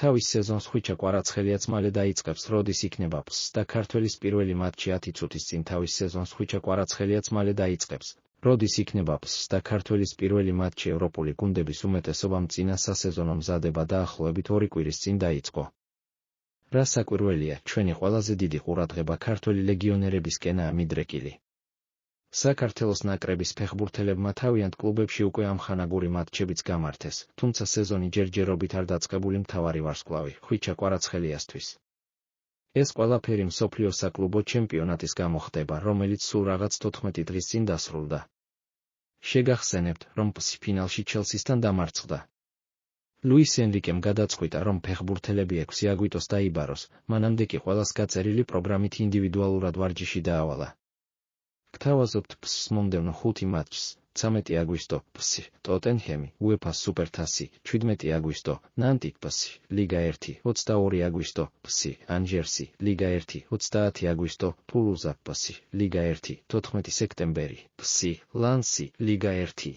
თავის სეზონს ხვიჩა კვარაცხელიაც მალე დაიწყებს, როდის იქნება ფს და ქართველის პირველი მატჩი 10 წუთის წინ. თავის სეზონს ხვიჩა კვარაცხელიაც მალე დაიწყებს, როდის იქნება ფს და ქართველის პირველი მატჩი. ევროპული გუნდების უმეტესობამ წინა სასეზონო მზადება დაახლოებით 2 კვირის წინ დაიწყო. რა საკვირველია, ჩვენი ყველაზე დიდი ყურადღება ქართველი ლეგიონერებისკენაა მიდრეკილი. საქართველოს ნაკრების ფეხბურთელებმა თავიანთ კლუბებში უკვე ამხანაგური მატჩებიც გამართეს, თუმცა სეზონი ჯერჯერობით არ დაწყებული მთავარი ვარსკვლავი ხვიჩა კვარაცხელიასთვის. ეს ყველაფერი მსოფლიო საკლუბო ჩემპიონატის გამო ხდება, რომელიც სულ რაღაც 14 დღის წინ დასრულდა. შეგახსენებთ, რომ ფსი ფინალში ჩელსისთან დამარცხდა. ლუის ენრიკემ გადაწყვიტა, რომ ფეხბურთელები 6 აგვისტოს დაიბაროს, მანამდე კი ყველას გაწერილი პროგრამით ინდივიდუალურად ვარჯიში დაავალა. გთავაზობთ ფსს მომდევნო 5 მატჩს: 13 აგვისტო ფსი ტოტენჰემი, უეფა-ს სუპერთასი, 17 აგვისტო ნანტი ფსი ლიგა 1, 22 აგვისტო ფსი ანჟერსი ლიგა 1, 30 აგვისტო თულუზა ფსი ლიგა 1, 14 სექტემბერი ფსი ლანსი ლიგა 1.